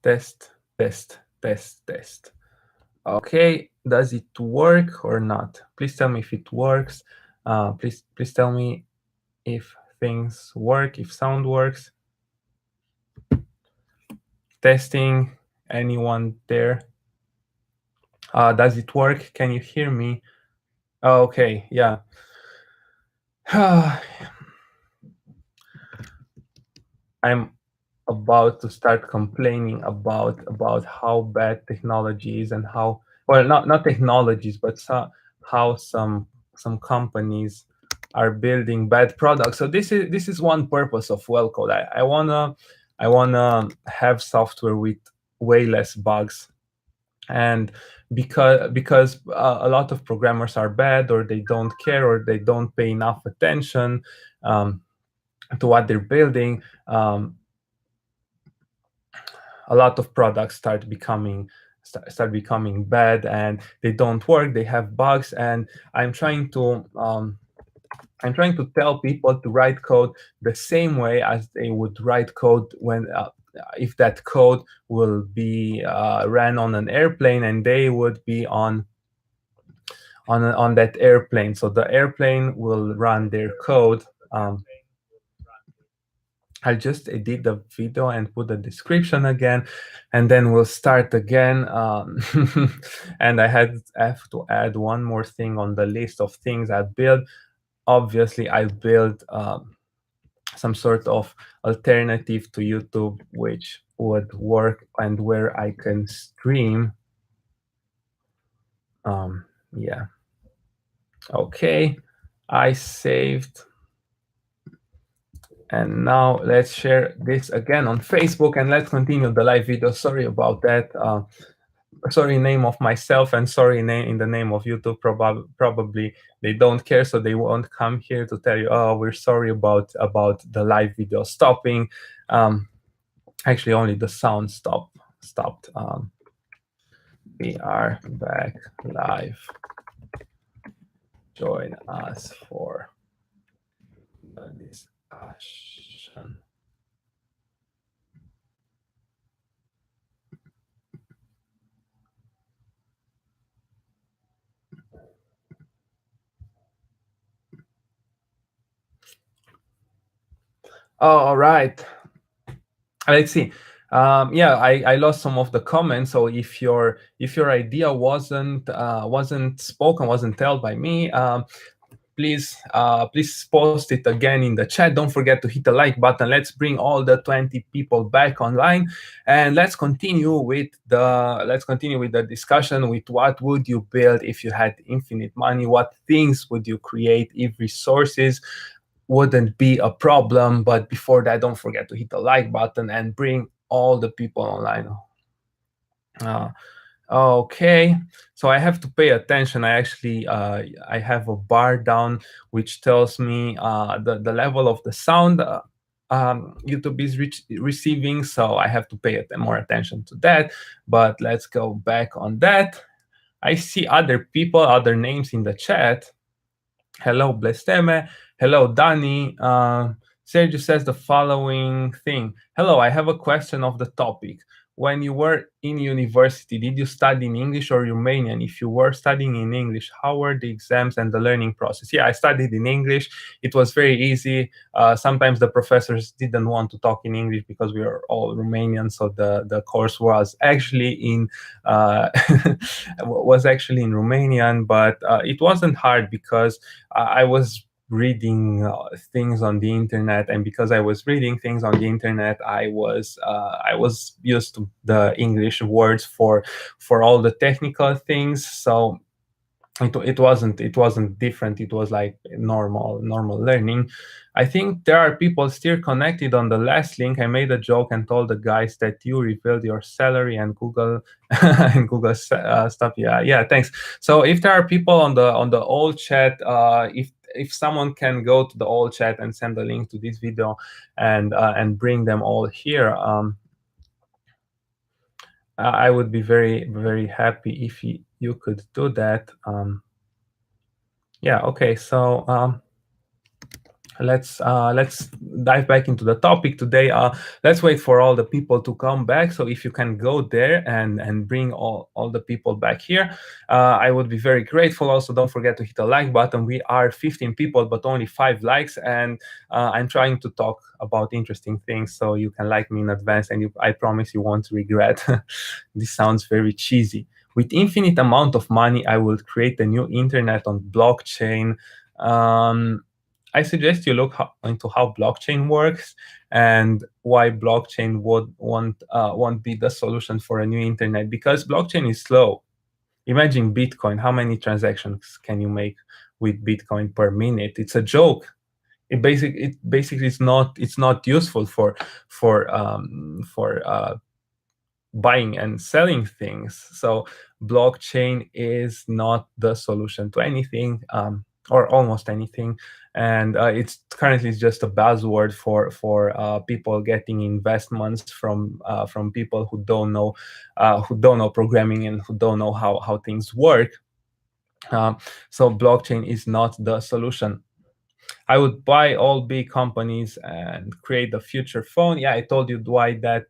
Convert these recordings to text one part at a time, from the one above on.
Test, test, test, test. Okay, does it work or not? Please tell me if it works. Please tell me if things work, if sound works. Testing, anyone there? Does it work? Can you hear me? Okay, yeah. I'm about to start complaining about how bad technology is and how, well, not technologies, but how some companies are building bad products. So this is one purpose of WellCode. I wanna have software with way less bugs, and because a lot of programmers are bad, or they don't care, or they don't pay enough attention to what they're building. A lot of products start becoming bad, and they don't work, they have bugs, and I'm trying to tell people to write code the same way as they would write code when if that code will be ran on an airplane, and they would be on that airplane, so the airplane will run their code. I'll just edit the video and put the description again, and then we'll start again. And I have to add one more thing on the list of things I built. Obviously, I built some sort of alternative to YouTube, which would work and where I can stream. Yeah. Okay, I saved. And now let's share this again on Facebook, and let's continue the live video. Sorry about that. Sorry in name of myself, and sorry in the name of YouTube. Probably they don't care, so they won't come here to tell you, oh, we're sorry about the live video stopping. Actually, only the sound stopped. We are back live. Join us for the discussion. Oh, all right. Let's see. Yeah, I lost some of the comments. So if your idea wasn't spoken, wasn't told by me, please post it again in the chat. Don't forget to hit the like button. Let's bring all the 20 people back online, and let's continue with the discussion with what would you build if you had infinite money? What things would you create if resources wouldn't be a problem? But before that, don't forget to hit the like button and bring all the people online. Okay, so I have to pay attention. I actually I have a bar down which tells me the level of the sound YouTube is receiving, so I have to pay more attention to that. But let's go back on that. I see other people, other names in the chat. Hello, Blesteme. Hello, Dani. Sergio says the following thing. Hello, I have a question of the topic. When you were in university, did you study in English or Romanian? If you were studying in English, how were the exams and the learning process? Yeah, I studied in English. It was very easy. Sometimes the professors didn't want to talk in English because we were all Romanian, so the course was actually in Romanian, but it wasn't hard because I was reading things on the internet, and because I was reading things on the internet, I was used to the English words for all the technical things. So it wasn't different. It was like normal learning. I think there are people still connected on the last link. I made a joke and told the guys that you revealed your salary and Google and Google stuff. Yeah, thanks. So if there are people on the old chat, if someone can go to the old chat and send a link to this video and bring them all here, I would be very, very happy if you could do that. Yeah, okay, so let's dive back into the topic today. Let's wait for all the people to come back. So if you can go there and bring all the people back here, I would be very grateful. Also, don't forget to hit the like button. We are 15 people, but only 5 likes, and I'm trying to talk about interesting things, so you can like me in advance, and I promise you won't regret. This sounds very cheesy. With infinite amount of money, I will create a new internet on blockchain. Um, I suggest you look into how blockchain works and why blockchain won't be the solution for a new internet, because blockchain is slow. Imagine Bitcoin. How many transactions can you make with Bitcoin per minute? It's a joke. It basically it's not useful for buying and selling things. So blockchain is not the solution to anything, or almost anything, and it's currently just a buzzword for people getting investments from people who don't know programming and who don't know how things work. So blockchain is not the solution. I would buy all big companies and create a future phone. Yeah, I told you why that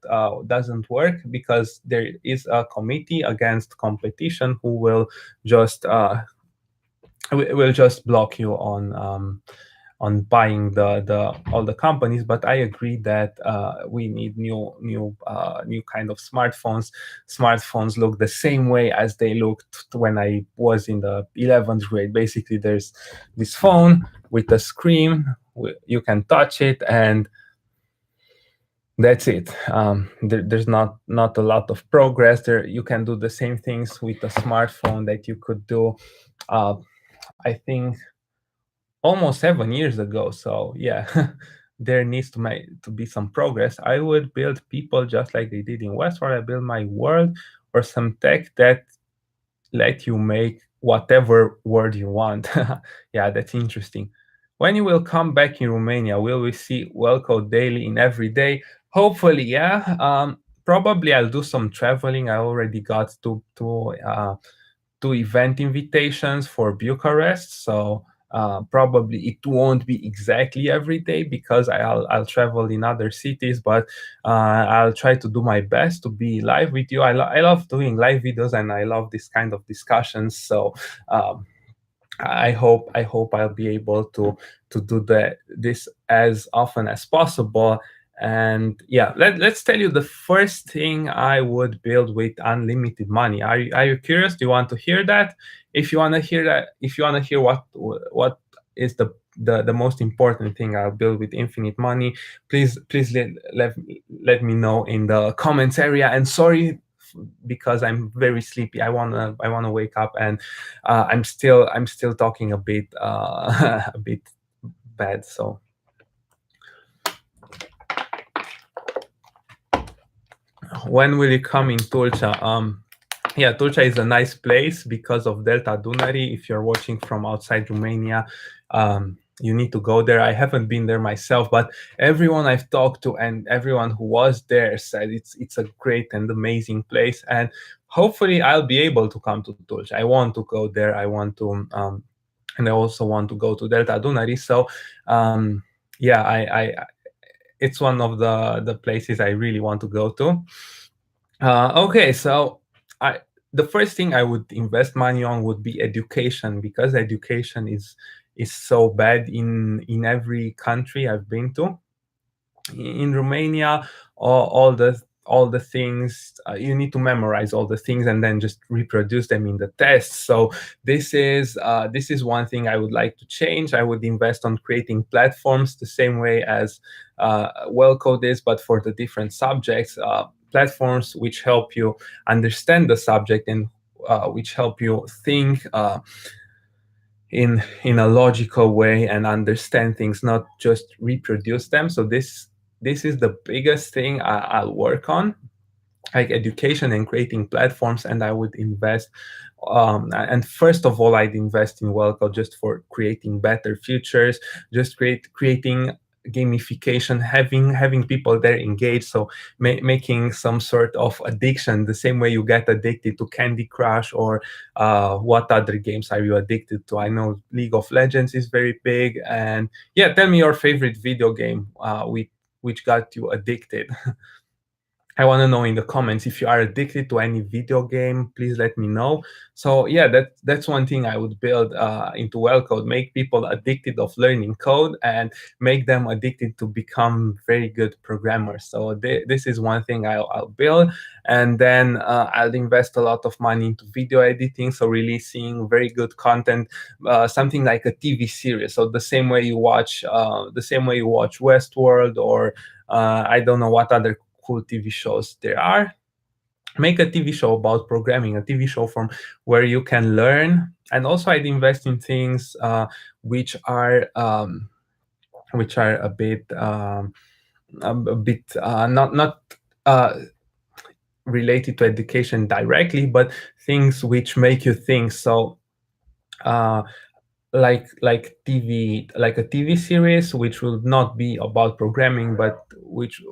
doesn't work, because there is a committee against competition who just will just block you on buying the all the companies. But I agree that we need new kind of smartphones. Smartphones look the same way as they looked when I was in the 11th grade. Basically, there's this phone with a screen. You can touch it, and that's it. There's not a lot of progress there. You can do the same things with a smartphone that you could do, uh, I think, almost 7 years ago. So yeah, there needs to be some progress. I would build people just like they did in Westworld. I build my world, or some tech that let you make whatever word you want. Yeah, that's interesting. When you will come back in Romania, will we see WellCode daily in every day? Hopefully, yeah. Probably I'll do some traveling. I already got two event invitations for Bucharest, so probably it won't be exactly every day, because I'll travel in other cities, but I'll try to do my best to be live with you. I love doing live videos, and I love this kind of discussions. So um, I hope I'll be able to do this as often as possible. And yeah, let's tell you the first thing I would build with unlimited money. Are you curious? Do you want to hear that? If you want to hear what is the most important thing I'll build with infinite money, please let me know in the comments area. And sorry, because I'm very sleepy. I wanna wake up, and I'm still talking a bit a bit bad. So when will you come in Tulsa? Yeah, Tulsa is a nice place because of Delta Dunăre. If you're watching from outside Romania, you need to go there. I haven't been there myself, but everyone I've talked to and everyone who was there said it's a great and amazing place. And hopefully, I'll be able to come to Tulsa. I want to go there. I want to, and I also want to go to Delta Dunăre. So, yeah, it's one of the places I really want to go to. Okay, so I the first thing I would invest money on would be education, because education is so bad in every country I've been to. In Romania, all the things, you need to memorize all the things and then just reproduce them in the tests. So this is one thing I would like to change. I would invest on creating platforms the same way as WellCode is, but for the different subjects. Platforms which help you understand the subject, and which help you think in a logical way and understand things, not just reproduce them. So this is the biggest thing I'll work on, like education and creating platforms. And I would invest, and first of all, I'd invest in WellCode just for creating better futures, just creating gamification, having people there engaged, so making some sort of addiction, the same way you get addicted to Candy Crush, or what other games are you addicted to? I know League of Legends is very big. And yeah, tell me your favorite video game, which got you addicted. I want to know in the comments if you are addicted to any video game. Please let me know. So yeah, that's one thing I would build into WellCode: make people addicted of learning code and make them addicted to become very good programmers. So this is one thing I'll build, and then I'll invest a lot of money into video editing. So releasing very good content, something like a TV series. So the same way you watch Westworld, or I don't know what other cool TV shows there are. Make a TV show about programming, a TV show from where you can learn. And also, I'd invest in things which are a bit not related to education directly, but things which make you think. So uh, like a TV series which will not be about programming, but which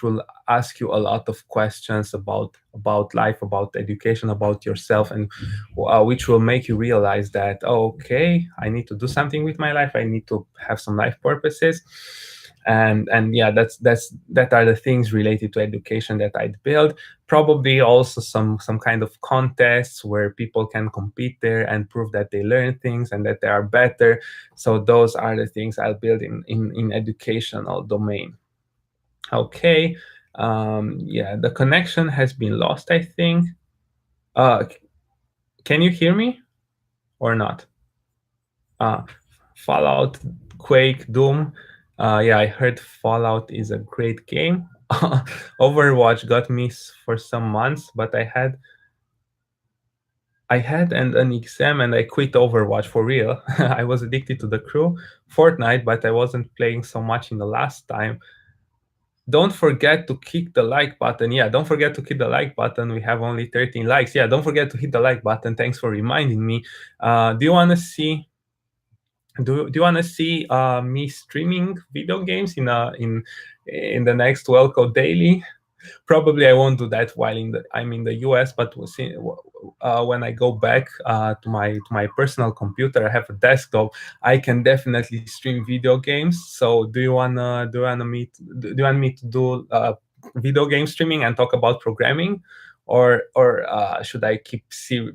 will ask you a lot of questions about life, about education, about yourself, and which will make you realize that, oh, okay, I need to do something with my life. I need to have some life purposes. And yeah, that are the things related to education that I'd build. Probably also some kind of contests where people can compete there and prove that they learn things and that they are better. So those are the things I'll build in educational domain. Okay. Yeah, the connection has been lost, I think. Can you hear me or not? uh, Fallout, Quake, Doom. Yeah, I heard Fallout is a great game. Overwatch got me for some months, but I had an exam and I quit Overwatch for real. I was addicted to the crew. Fortnite, but I wasn't playing so much in the last time. Don't forget to click the like button. Yeah, don't forget to click the like button. We have only 13 likes. Yeah, don't forget to hit the like button. Thanks for reminding me. Do you want to see do you want to see me streaming video games in the next WellCode daily? Probably I won't do that while I'm in the US, but we'll see, when I go back to my personal computer, I have a desktop. I can definitely stream video games. So do you want me to do video game streaming and talk about programming, or should I keep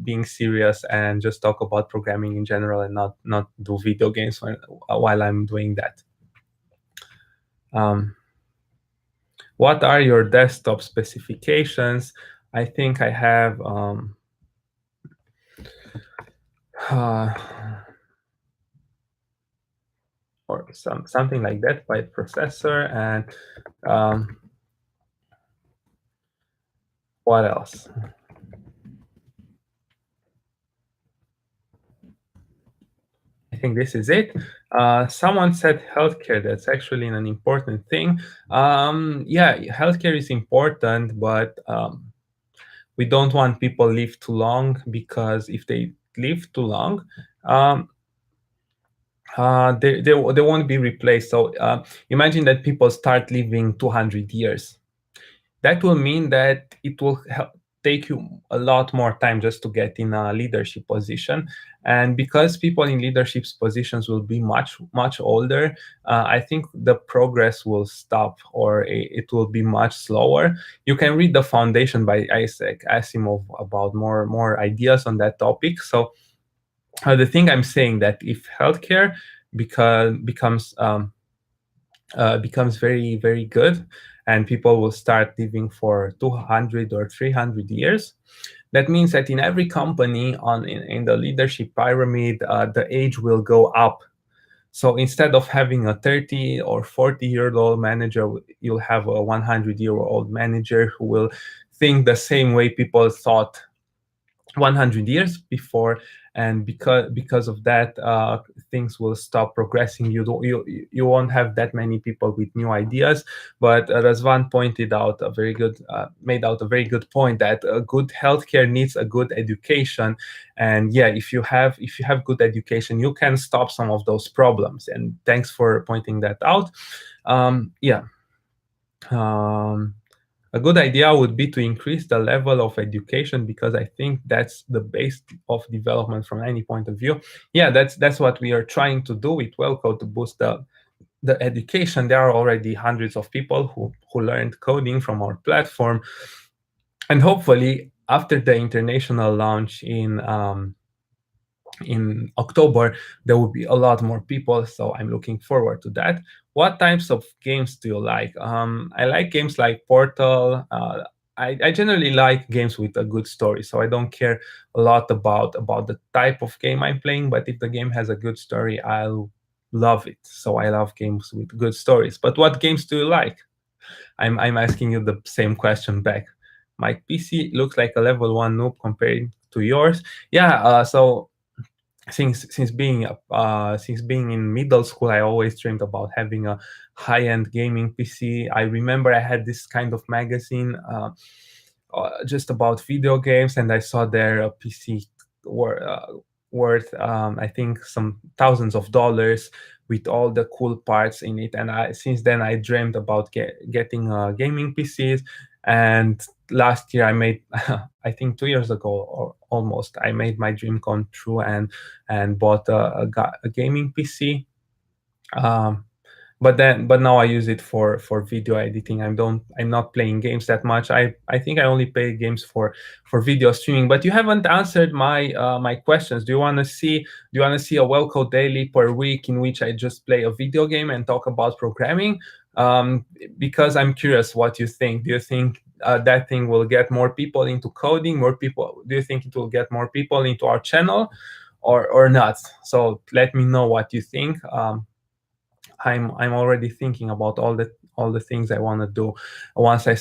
being serious and just talk about programming in general and not do video games while I'm doing that? Um, what are your desktop specifications? I think I have uh, or something like that by processor. And what else? I think this is it. Someone said healthcare. That's actually an important thing. Yeah, healthcare is important, but we don't want people live too long, because if they live too long, they won't be replaced. So imagine that people start living 200 years. That will mean that it will take you a lot more time just to get in a leadership position. And because people in leadership positions will be much older, I think the progress will stop, or it will be much slower. You can read The Foundation by Isaac Asimov about more ideas on that topic. So the thing I'm saying, that if healthcare becomes very, very good, and people will start living for 200 or 300 years, that means that in every company in the leadership pyramid, the age will go up. So instead of having a 30 or 40-year-old manager, you'll have a 100-year-old manager who will think the same way people thought 100 years before, and because of that, things will stop progressing. You won't have that many people with new ideas. But Razvan pointed out a very good made out a very good point, that a good healthcare needs a good education. And yeah, if you have good education, you can stop some of those problems. And thanks for pointing that out. Yeah. um, a good idea would be to increase the level of education, because I think that's the base of development from any point of view. Yeah, that's what we are trying to do with WellCode, to boost the education. There are already hundreds of people who learned coding from our platform, and hopefully after the international launch in October, there will be a lot more people. So I'm looking forward to that. What types of games do you like? I like games like Portal. I generally like games with a good story, so I don't care a lot about the type of game I'm playing. But if the game has a good story, I'll love it. So I love games with good stories. But what games do you like? I'm asking you the same question back. My PC looks like a level 1 noob compared to yours. Yeah. So since being in middle school, I always dreamed about having a high-end gaming PC. I remember I had this kind of magazine just about video games, and I saw there a PC wor- uh, worth I think some thousands of dollars, with all the cool parts in it. And since then I dreamed about getting gaming PCs. And last year I made I think 2 years ago, or almost, I made my dream come true, and bought a gaming PC. um, but now I use it for video editing. I'm not playing games that much. I think I only play games for video streaming. But you haven't answered my questions. Do you want to see a WellCode daily per week, in which I just play a video game and talk about programming? Because I'm curious what you think. Do you think that thing will get more people into coding? More people? Do you think it will get more people into our channel, or not? So let me know what you think. I'm already thinking about all the things I want to do once I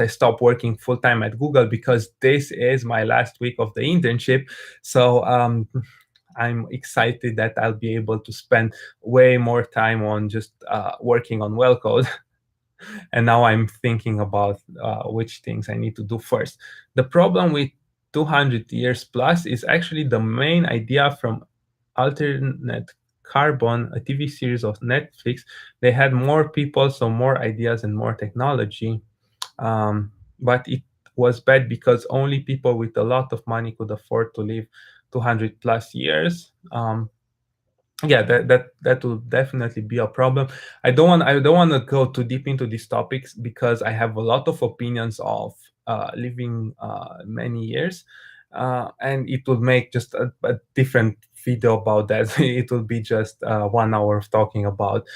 stop working full time at Google, because this is my last week of the internship. So I'm excited that I'll be able to spend way more time on just working on WellCode. And now I'm thinking about which things I need to do first. The problem with 200 years plus is actually the main idea from Alternate Carbon, a TV series of Netflix. They had more people, so more ideas and more technology. But it was bad because only people with a lot of money could afford to live 200 plus years. Yeah, that will definitely be a problem. I don't want to go too deep into these topics, because I have a lot of opinions of living many years, and it will make just a different video about that. It will be just 1 hour of talking about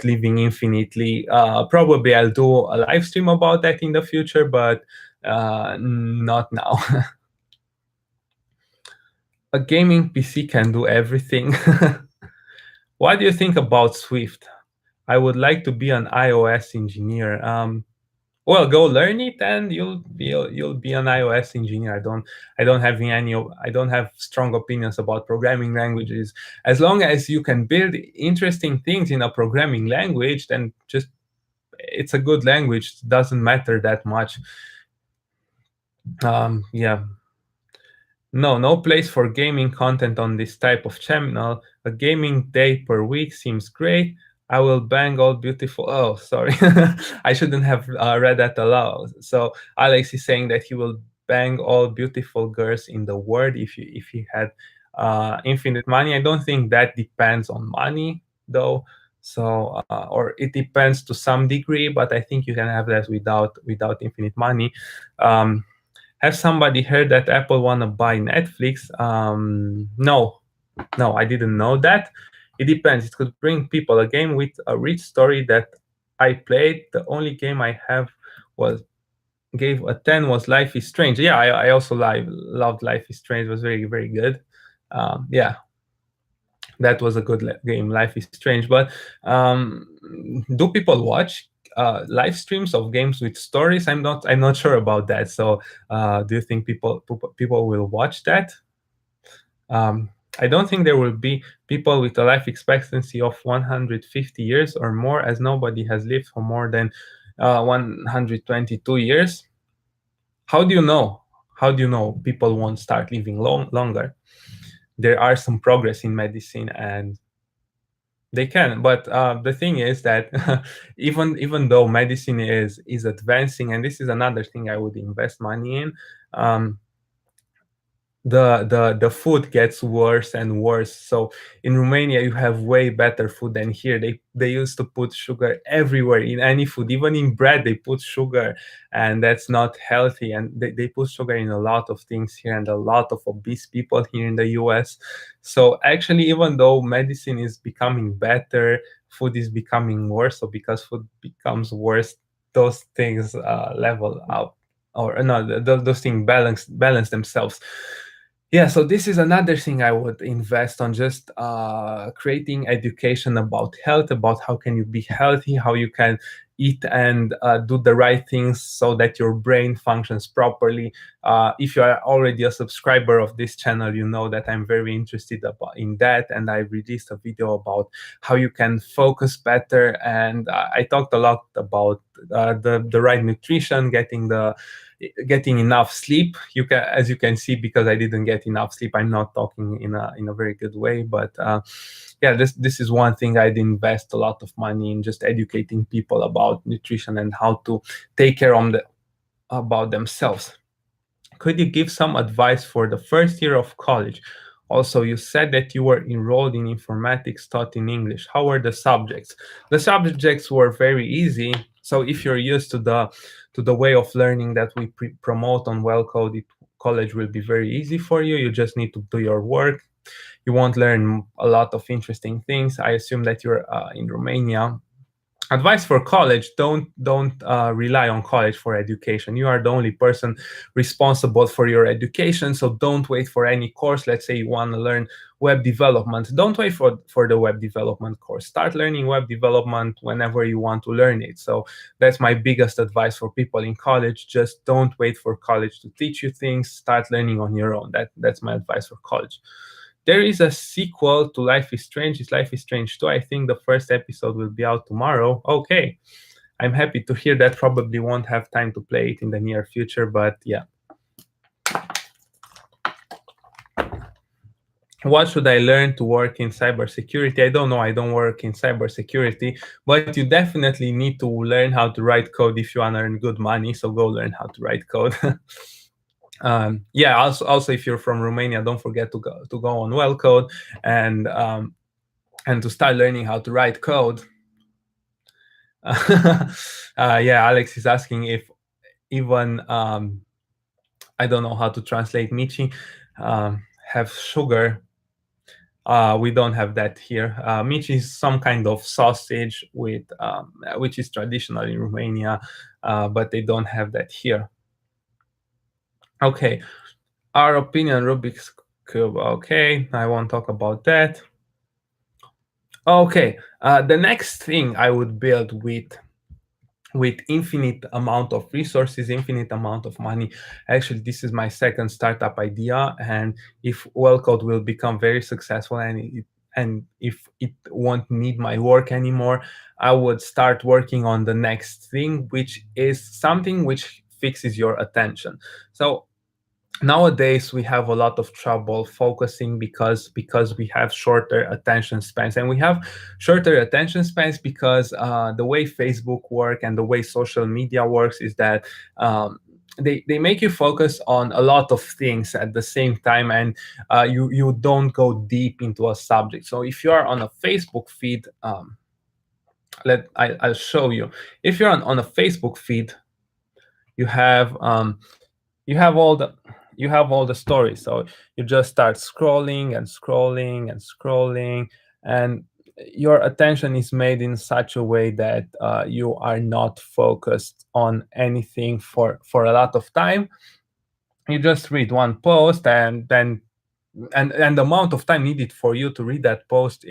living infinitely. Probably I'll do a live stream about that in the future, but not now. A gaming PC can do everything. What do you think about Swift? I would like to be an iOS engineer. Well, go learn it, and you'll be an iOS engineer. I don't have strong opinions about programming languages. As long as you can build interesting things in a programming language, then just it's a good language. It doesn't matter that much. Yeah. No place for gaming content on this type of channel. A gaming day per week seems great. I will bang all beautiful. Oh, sorry. I shouldn't have read that aloud. So Alex is saying that he will bang all beautiful girls in the world if he had infinite money. I don't think that depends on money, though. So or it depends to some degree, but I think you can have that without infinite money. Um, have somebody heard that Apple wanna buy Netflix? No, I didn't know that. It depends. It could bring people. A game with a rich story that I played. The only game I have was gave a 10 was Life is Strange. Yeah, I also loved Life is Strange. It was very, very good. Yeah, that was a good game, Life is Strange. But do people watch live streams of games with stories. I'm not sure about that. So do you think people will watch that? um, I don't think there will be people with a life expectancy of 150 years or more, as nobody has lived for more than 122 years. How do you know? How do you know people won't start living longer? There are some progress in medicine, and they can. But the thing is that even though medicine is advancing, and this is another thing I would invest money in. Um, the food gets worse and worse. So in Romania you have way better food than here. They used to put sugar everywhere in any food, even in bread they put sugar, and that's not healthy. And they put sugar in a lot of things here, and a lot of obese people here in the US. So actually, even though medicine is becoming better, food is becoming worse. So because food becomes worse, those things level out, or no, those things balance themselves. Yeah, so this is another thing I would invest on, just creating education about health, about how can you be healthy, how you can eat and do the right things so that your brain functions properly. If you are already a subscriber of this channel, you know that I'm very interested in that, and I released a video about how you can focus better. And I talked a lot about the right nutrition, getting enough sleep. You can, as you can see, because I didn't get enough sleep, I'm not talking in a very good way. But yeah, this is one thing I'd invest a lot of money in, just educating people about nutrition and how to take care about themselves. Could you give some advice for the first year of college? Also, you said that you were enrolled in informatics taught in English. How were the subjects? The subjects were very easy. So if you're used to the way of learning that we promote on WellCode, college will be very easy for you. You just need to do your work. You won't learn a lot of interesting things. I assume that you're in Romania. Advice for college: don't rely on college for education. You are the only person responsible for your education, so don't wait for any course. Let's say you want to learn web development, don't wait for the web development course. Start learning web development whenever you want to learn it. So that's my biggest advice for people in college. Just don't wait for college to teach you things. Start learning on your own. That's my advice for college. There is a sequel to Life is Strange. It's Life is Strange 2. I think the first episode will be out tomorrow. Okay. I'm happy to hear that. Probably won't have time to play it in the near future, but yeah. What should I learn to work in cybersecurity? I don't know. I don't work in cybersecurity, but you definitely need to learn how to write code if you want to earn good money. So go learn how to write code. Yeah. Also, if you're from Romania, don't forget to go on WellCode and to start learning how to write code. Yeah, Alex is asking if even I don't know how to translate michi have sugar. We don't have that here. Mici is some kind of sausage with which is traditional in Romania, but they don't have that here. Okay, our opinion Rubik's Cube. Okay, I won't talk about that. Okay, the next thing I would build with infinite amount of resources, infinite amount of money. Actually, this is my second startup idea, and if WellCode will become very successful and if it won't need my work anymore, I would start working on the next thing, which is something which fixes your attention. So nowadays we have a lot of trouble focusing because we have shorter attention spans, and we have shorter attention spans because the way Facebook work and the way social media works is that they make you focus on a lot of things at the same time, and you don't go deep into a subject. So if you are on a Facebook feed, I'll show you. If you're on a Facebook feed, you have you have all the you have all the stories. So you just start scrolling and scrolling and scrolling, and your attention is made in such a way that you are not focused on anything for a lot of time. You just read one post, and then and the amount of time needed for you to read that post,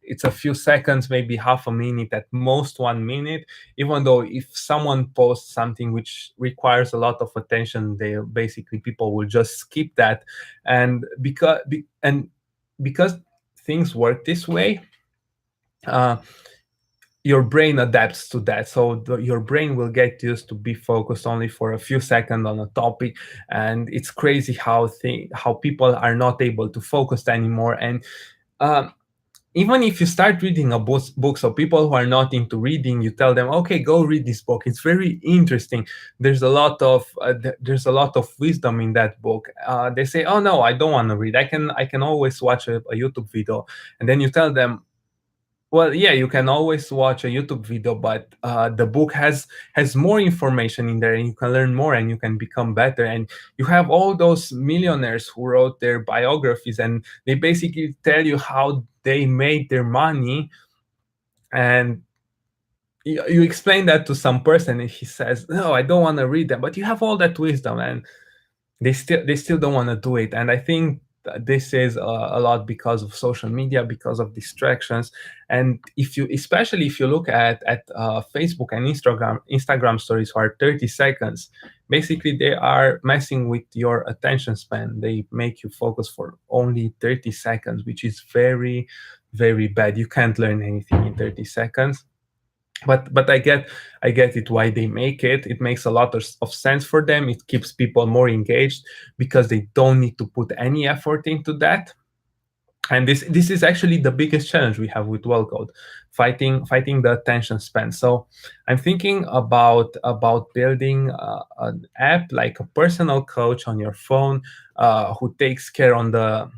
it's a few seconds, maybe half a minute, at most 1 minute. Even though if someone posts something which requires a lot of attention, they basically, people will just skip that. And because things work this way, uh, your brain adapts to that. So your brain will get used to be focused only for a few seconds on a topic. And it's crazy how people are not able to focus anymore. And um, even if you start reading a book, so people who are not into reading, you tell them, okay, go read this book, it's very interesting, there's a lot of wisdom in that book. They say, oh no, I don't want to read, I can always watch a YouTube video. And then you tell them, well, yeah, you can always watch a YouTube video, but the book has more information in there, and you can learn more, and you can become better. And you have all those millionaires who wrote their biographies, and they basically tell you how they made their money. And you explain that to some person, and he says, "No, I don't want to read them." But you have all that wisdom, and they still don't want to do it. And I think this is a lot because of social media, because of distractions. And especially if you look at Facebook and Instagram stories who are 30 seconds, basically they are messing with your attention span. They make you focus for only 30 seconds, which is very, very bad. You can't learn anything in 30 seconds. But I get it why they make it. It makes a lot of sense for them. It keeps people more engaged because they don't need to put any effort into that. And this is actually the biggest challenge we have with WellCode, fighting the attention span. So I'm thinking about building an app, like a personal coach on your phone, who takes care on the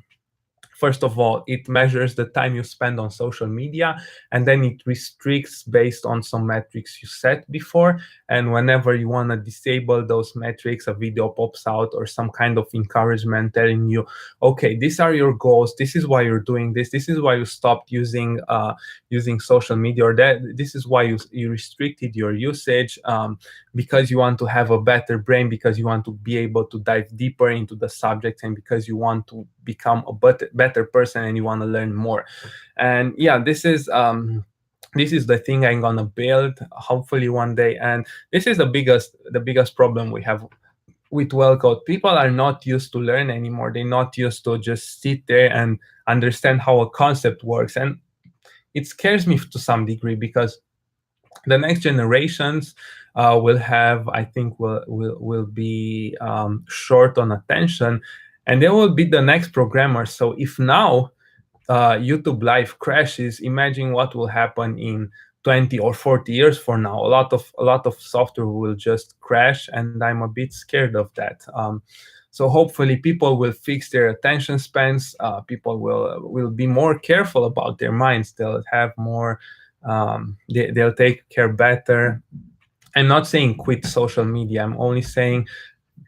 first of all, it measures the time you spend on social media, and then it restricts based on some metrics you set before. And whenever you want to disable those metrics, a video pops out or some kind of encouragement telling you, okay, these are your goals. This is why you're doing this. This is why you stopped using social media, or that this is why you restricted your usage, because you want to have a better brain, because you want to be able to dive deeper into the subject, and because you want to become a better person, and you want to learn more. And yeah, this is the thing I'm gonna build hopefully one day. And this is the biggest problem we have with WellCode. People are not used to learn anymore. They're not used to just sit there and understand how a concept works. And it scares me to some degree, because the next generations will have, I think, will be short on attention, and they will be the next programmers. So if now YouTube Live crashes, imagine what will happen in 20 or 40 years from now. A lot of software will just crash, and I'm a bit scared of that. So hopefully people will fix their attention spans. People will be more careful about their minds. They'll have more. They'll take care better. I'm not saying quit social media. I'm only saying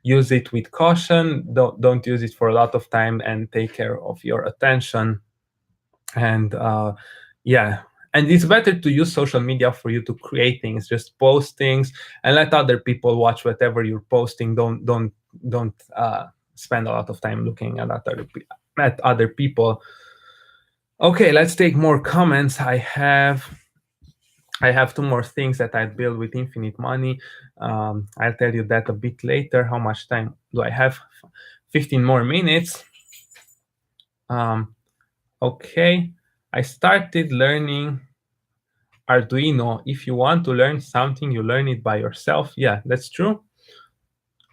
use it with caution. Don't use it for a lot of time, and take care of your attention. And yeah, and it's better to use social media for you to create things. Just post things and let other people watch whatever you're posting. Don't spend a lot of time looking at other people. Okay, let's take more comments. I have two more things that I built with infinite money. I'll tell you that a bit later. How much time do I have? 15 more minutes. Okay, I started learning Arduino. If you want to learn something, you learn it by yourself. Yeah, that's true.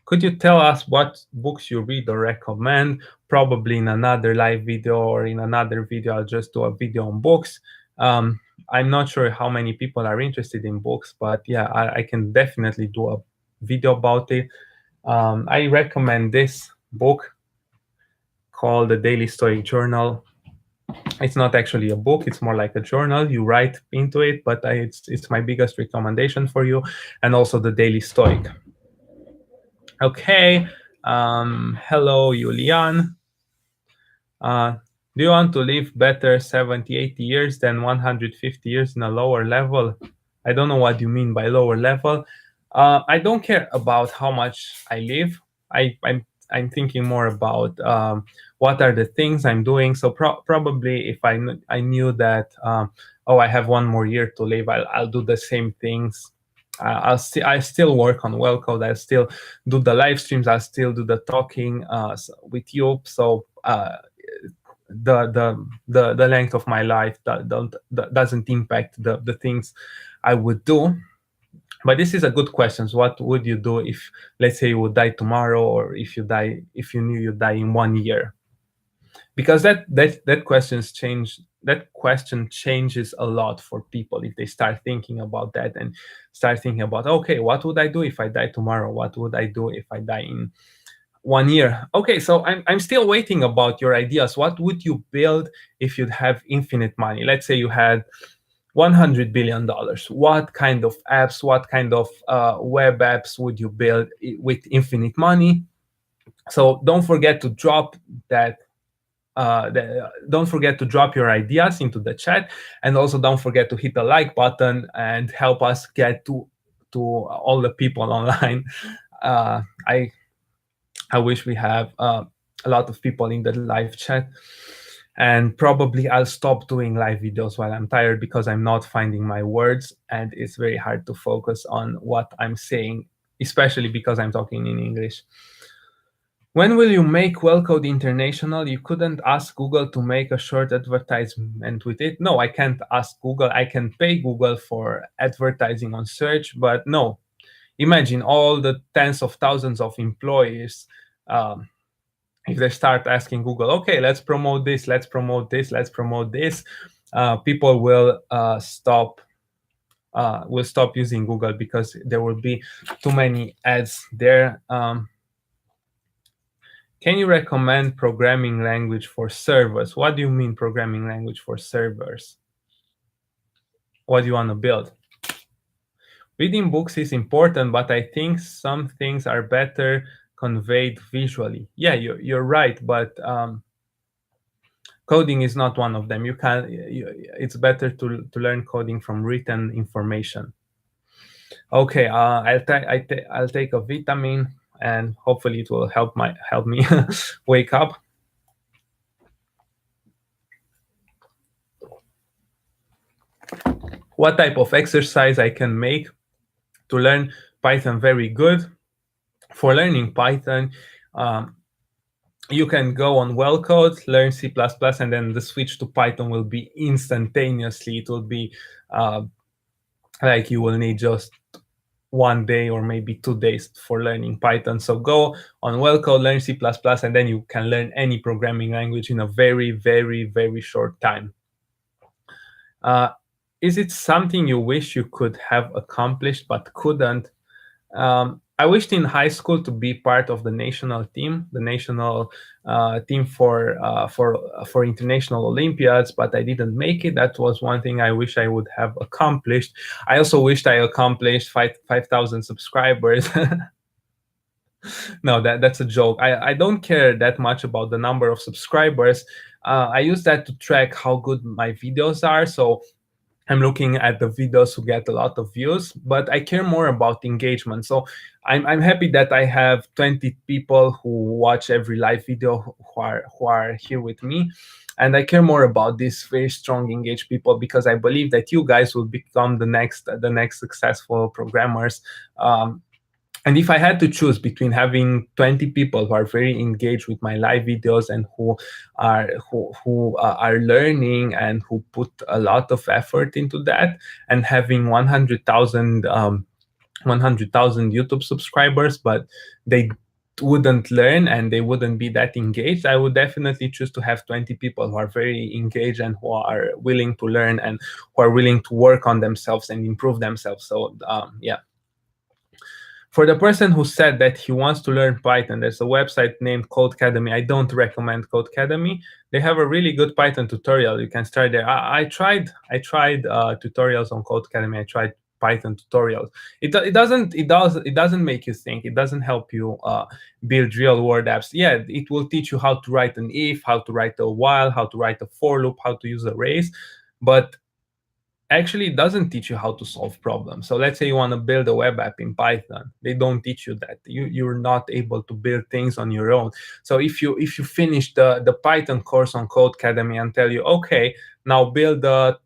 Could you tell us what books you read or recommend? Probably in another live video, or in another video, I'll just do a video on books. I'm not sure how many people are interested in books, but yeah, I can definitely do a video about it. I recommend this book called The Daily Stoic Journal. It's not actually a book, it's more like a journal. You write into it, but it's my biggest recommendation for you. And also The Daily Stoic. Okay, hello, Julian. Do you want to live better 70, 80 years than 150 years in a lower level? I don't know what you mean by lower level. I don't care about how much I live. I'm thinking more about what are the things I'm doing. So probably if I knew that oh, I have one more year to live, I'll do the same things. I still work on WellCode. I still do the live streams. I still do the talking with you. So the length of my life doesn't impact the things I would do. But this is a good question. What would you do if, let's say, you would die tomorrow, or if you knew you'd die in 1 year? Because that question changes a lot for people if they start thinking about that and start thinking about, okay, what would I do if I die tomorrow? What would I do if I die in 1 year? Okay, so I'm still waiting about your ideas. What would you build if you'd have infinite money? Let's say you had $100 billion. What kind of apps, what kind of web apps would you build with infinite money? So don't forget to drop that. Don't forget to drop your ideas into the chat, and also don't forget to hit the like button and help us get to all the people online. I wish we have a lot of people in the live chat. And probably I'll stop doing live videos while I'm tired, because I'm not finding my words and it's very hard to focus on what I'm saying, especially because I'm talking in English. When will you make WellCode international? You couldn't ask Google to make a short advertisement with it. No, I can't ask Google. I can pay Google for advertising on search, but no. Imagine all the tens of thousands of employees. If they start asking Google, okay, let's promote this, let's promote this, let's promote this, people will stop using Google, because there will be too many ads there. Can you recommend programming language for servers? What do you mean programming language for servers? What do you want to build? Reading books is important, but I think some things are better conveyed visually. Yeah, you're right, but coding is not one of them. It's better to learn coding from written information. Okay, I'll take a vitamin, and hopefully it will help me wake up. What type of exercise I can make to learn Python very good? For learning Python, you can go on WellCode, learn C++, and then the switch to Python will be instantaneously. It will be like you will need just 1 day or maybe 2 days for learning Python. So go on WellCode, learn C++, and then you can learn any programming language in a very, very, very short time. Is it something you wish you could have accomplished but couldn't? I wished in high school to be part of the national team, team for international Olympiads, but I didn't make it. That was one thing I wish I would have accomplished. I also wished I accomplished 5,000 subscribers. No, that's a joke. I don't care that much about the number of subscribers. I use that to track how good my videos are. So I'm looking at the videos who get a lot of views, but I care more about engagement. So I'm happy that I have 20 people who watch every live video who are here with me. And I care more about these very strong, engaged people, because I believe that you guys will become the next successful programmers. And if I had to choose between having 20 people who are very engaged with my live videos and who are learning and who put a lot of effort into that, and having 100,000 YouTube subscribers, but they wouldn't learn and they wouldn't be that engaged, I would definitely choose to have 20 people who are very engaged and who are willing to learn and who are willing to work on themselves and improve themselves. So yeah. For the person who said that he wants to learn Python, there's a website named Codecademy. I don't recommend Codecademy. They have a really good Python tutorial. You can start there. I tried tutorials on Codecademy. I tried Python tutorials. It doesn't make you think. It doesn't help you build real world apps. Yeah, it will teach you how to write an if, how to write a while, how to write a for loop, how to use arrays, but actually it doesn't teach you how to solve problems. So let's say you want to build a web app in Python, they don't teach you that. You're not able to build things on your own. So if you finish the Python course on Code Academy and tell you, okay, now build a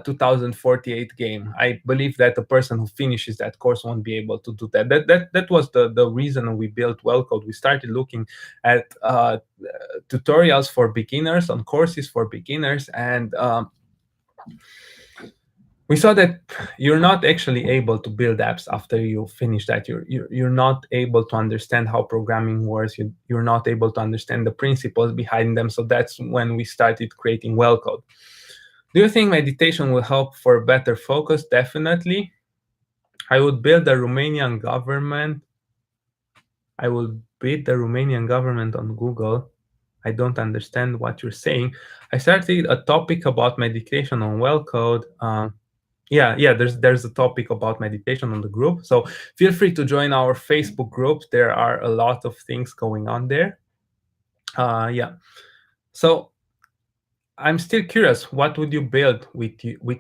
2048 game, I believe that the person who finishes that course won't be able to do that. That was the reason we built WellCode. We started looking at tutorials for beginners, on courses for beginners, and we saw that you're not actually able to build apps after you finish that. You're not able to understand how programming works. You're not able to understand the principles behind them. So that's when we started creating WellCode. Do you think meditation will help for better focus? Definitely. I would build the Romanian government. I will beat the Romanian government on Google. I don't understand what you're saying. I started a topic about meditation on WellCode. Yeah, there's a topic about meditation on the group, so feel free to join our Facebook group. There are a lot of things going on there. Yeah, so I'm still curious, what would you build with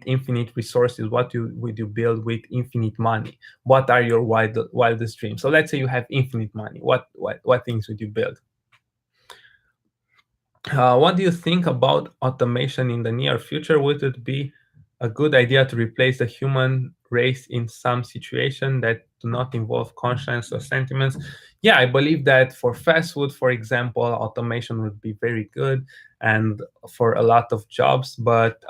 infinite resources? Would you build with infinite money? What are your wildest dreams? So let's say you have infinite money, what things would you build? What do you think about automation in the near future? Would it be a good idea to replace the human race in some situation that do not involve conscience or sentiments? Yeah, I believe that for fast food, for example, automation would be very good, and for a lot of jobs, but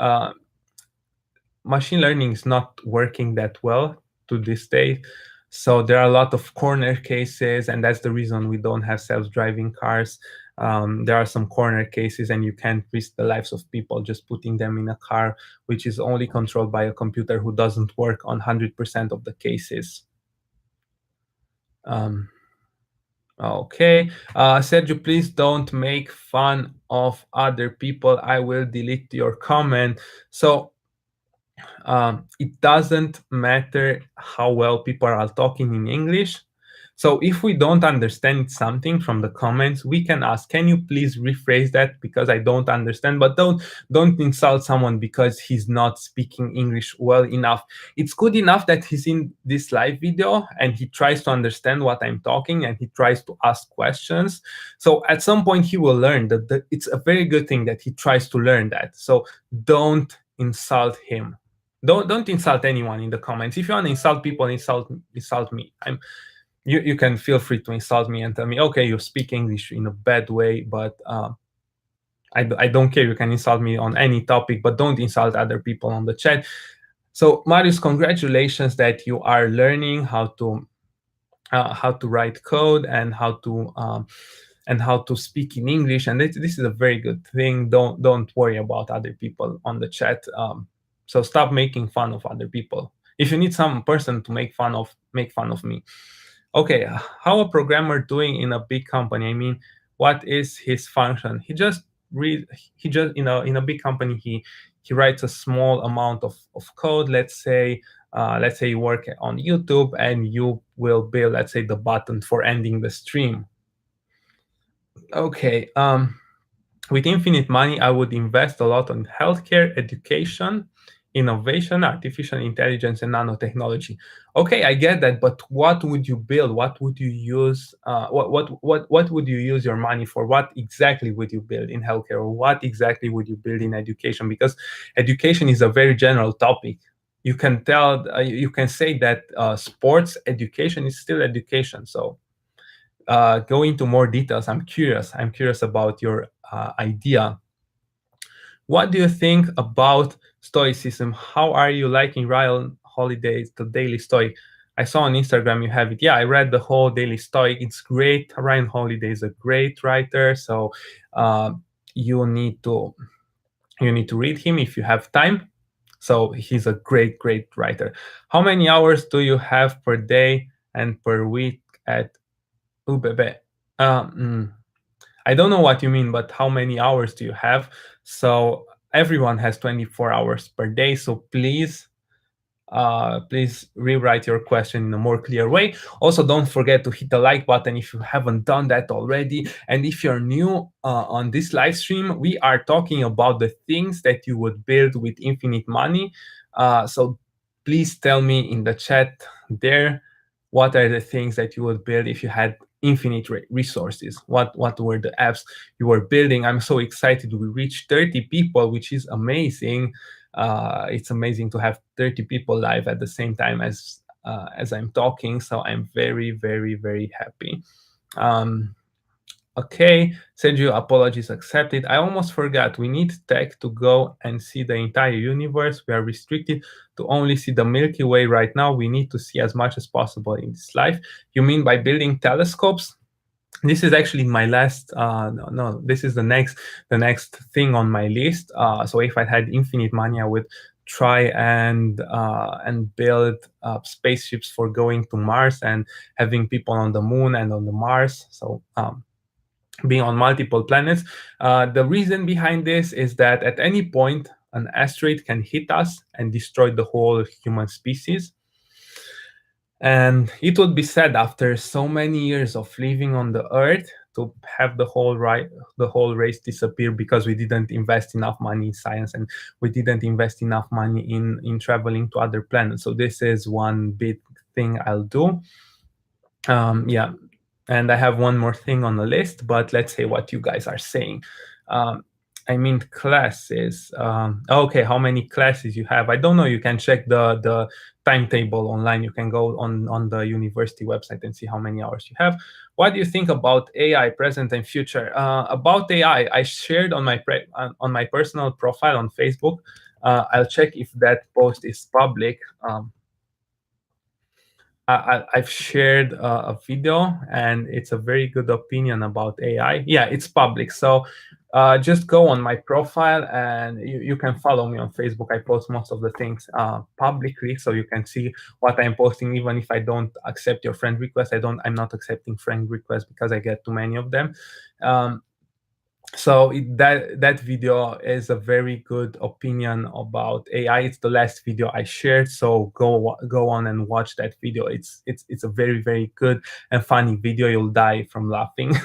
machine learning is not working that well to this day. So there are a lot of corner cases, and that's the reason we don't have self-driving cars. There are some corner cases, and you can't risk the lives of people just putting them in a car, which is only controlled by a computer who doesn't work on 100% of the cases. Okay. Sergio, please don't make fun of other people. I will delete your comment. So it doesn't matter how well people are talking in English. So if we don't understand something from the comments, we can ask, can you please rephrase that because I don't understand? But don't insult someone because he's not speaking English well enough. It's good enough that he's in this live video and he tries to understand what I'm talking and he tries to ask questions. So at some point he will learn that it's a very good thing that he tries to learn that. So don't insult him. Don't insult anyone in the comments. If you want to insult people, insult me. You can feel free to insult me and tell me, okay, you speak English in a bad way, but I don't care. You can insult me on any topic, but don't insult other people on the chat. So Marius, congratulations that you are learning how to write code and how to speak in English, and this is a very good thing. Don't worry about other people on the chat. So stop making fun of other people. If you need some person to make fun of me. Okay, how a programmer doing in a big company? I mean, what is his function? He just in a big company he writes a small amount of code. Let's say you work on YouTube and you will build, let's say, the button for ending the stream. Okay, with infinite money, I would invest a lot on healthcare, education, innovation, artificial intelligence, and nanotechnology. Okay, I get that, but what would you build? What would you use? What would you use your money for? What exactly would you build in healthcare, or what exactly would you build in education? Because education is a very general topic. You can say that sports education is still education. So go into more details. I'm curious about your idea. What do you think about Stoicism? How are you liking Ryan Holiday's The Daily Stoic? I saw on Instagram you have it. Yeah, I read the whole Daily Stoic. It's great. Ryan Holiday is a great writer, so you need to read him if you have time. So he's a great writer. How many hours do you have per day and per week at UBB? I don't know what you mean, but how many hours do you have? So everyone has 24 hours per day. So please rewrite your question in a more clear way. Also, don't forget to hit the like button if you haven't done that already. And if you're new on this live stream, we are talking about the things that you would build with infinite money. So please tell me in the chat there, what are the things that you would build if you had infinite resources? What were the apps you were building? I'm so excited. We reached 30 people, which is amazing. It's amazing to have 30 people live at the same time as I'm talking. So I'm very, very, very happy. Um, Okay, send you apologies accepted. I almost forgot. We need tech to go and see the entire universe. We are restricted to only see the Milky Way right now. We need to see as much as possible in this life. You mean by building telescopes? This is actually my last. No, this is the next thing on my list. So if I had infinite money, I would try and build spaceships for going to Mars and having people on the moon and on the Mars. So being on multiple planets. The reason behind this is that at any point, an asteroid can hit us and destroy the whole human species. And it would be sad after so many years of living on the Earth to have the whole race disappear because we didn't invest enough money in science and we didn't invest enough money in traveling to other planets. So this is one big thing I'll do. Yeah, and I have one more thing on the list, but let's say what you guys are saying. Um, I mean classes. Okay, how many classes you have? I don't know. You can check the timetable online. You can go on the university website and see how many hours you have. What do you think about AI, present and future? About AI, I shared on on my personal profile on Facebook. I'll check if that post is public. I've shared a video, and it's a very good opinion about AI. Yeah, it's public. So just go on my profile, and you can follow me on Facebook. I post most of the things publicly, so you can see what I'm posting. Even if I don't accept your friend request, I'm not accepting friend requests because I get too many of them. So that video is a very good opinion about AI. It's the last video I shared, so go on and watch that video. It's a very, very good and funny video. You'll die from laughing.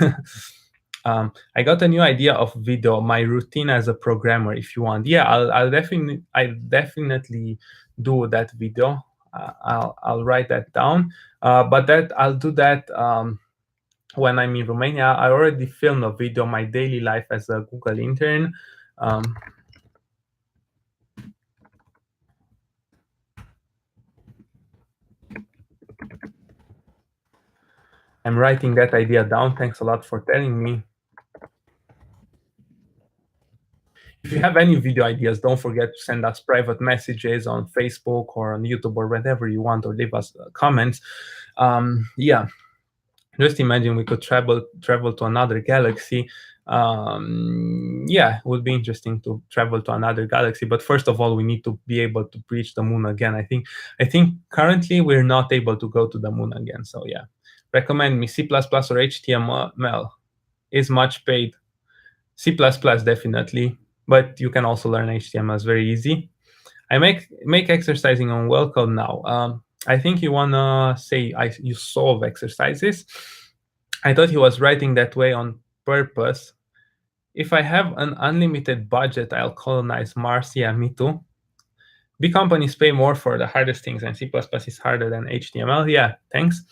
I got a new idea of video, my routine as a programmer. If you want, yeah, I'll definitely do that video. I'll write that down. But that I'll do that. When I'm in Romania, I already filmed a video, my daily life as a Google intern. I'm writing that idea down. Thanks a lot for telling me. If you have any video ideas, don't forget to send us private messages on Facebook or on YouTube or whatever you want, or leave us comments. Yeah, just imagine we could travel to another galaxy. Yeah, it would be interesting to travel to another galaxy, but first of all we need to be able to reach the moon again. I think currently we're not able to go to the moon again. So yeah, recommend me C++ or HTML. Is much paid? C++ definitely, but you can also learn HTML. It's very easy. I make exercising on WellCode now. I think you wanna say you solve exercises. I thought he was writing that way on purpose. If I have an unlimited budget, I'll colonize Mars. Yeah, me too. Big companies pay more for the hardest things, and C++ is harder than HTML. Yeah, thanks.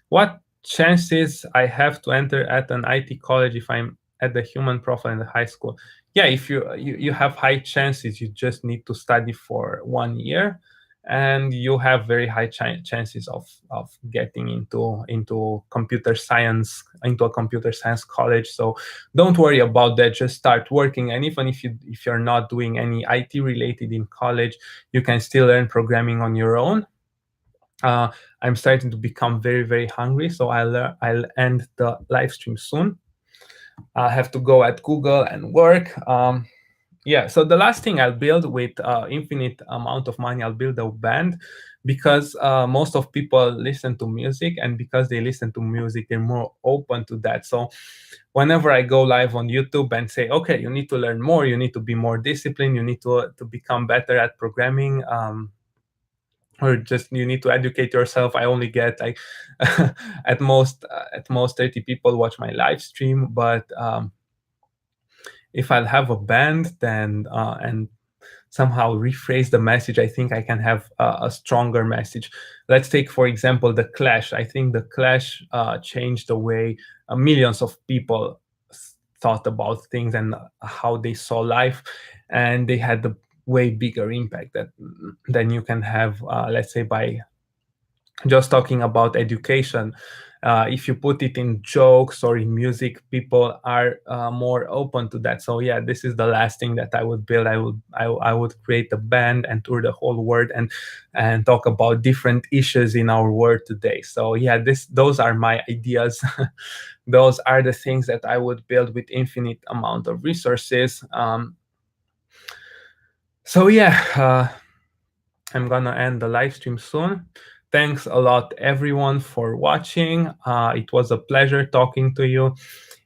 What chances I have to enter at an IT college if I'm at the human profile in the high school? Yeah, if you have high chances, you just need to study for 1 year, and you have very high chances of getting into computer science, into a computer science college. So don't worry about that. Just start working, and even if you're not doing any IT related in college, you can still learn programming on your own. I'm starting to become very, very hungry, so I'll end the live stream soon. I'll have to go at Google and work. Yeah, so the last thing I'll build with infinite amount of money, I'll build a band, because most of people listen to music, and because they listen to music, they're more open to that. So whenever I go live on YouTube and say, okay, you need to learn more, you need to be more disciplined, you need to become better at programming, or just you need to educate yourself, I only get like at most 30 people watch my live stream. But if I'll have a band, then and somehow rephrase the message, I think I can have a stronger message. Let's take, for example, the Clash. I think the Clash changed the way millions of people thought about things and how they saw life, and they had a way bigger impact than you can have, let's say, by just talking about education. If you put it in jokes or in music, people are more open to that. So yeah, this is the last thing that I would build. I would create a band and tour the whole world and talk about different issues in our world today. So yeah, those are my ideas. Those are the things that I would build with infinite amount of resources. So yeah, I'm gonna end the live stream soon. Thanks a lot, everyone, for watching. It was a pleasure talking to you.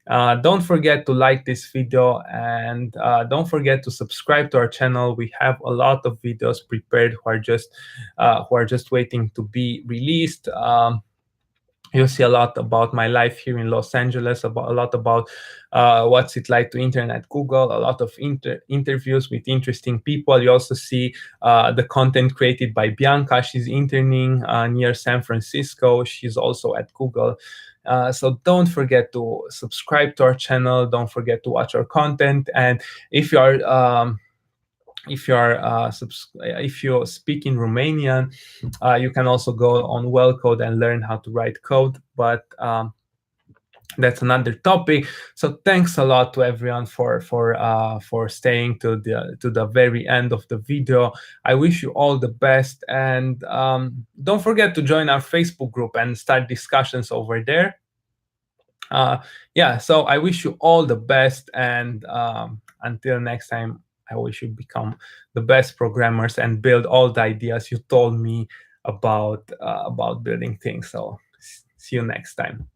Don't forget to like this video, and don't forget to subscribe to our channel. We have a lot of videos prepared who are just waiting to be released. You'll see a lot about my life here in Los Angeles, about a lot about what's it like to intern at Google, a lot of interviews with interesting people. You also see the content created by Bianca. She's interning near San Francisco. She's also at Google. So don't forget to subscribe to our channel. Don't forget to watch our content. And if you are if you speak in Romanian, you can also go on WellCode and learn how to write code. But that's another topic. So thanks a lot to everyone for staying to the very end of the video. I wish you all the best, and don't forget to join our Facebook group and start discussions over there. Yeah, so I wish you all the best, and until next time, I wish you become the best programmers and build all the ideas you told me about building things. So see you next time.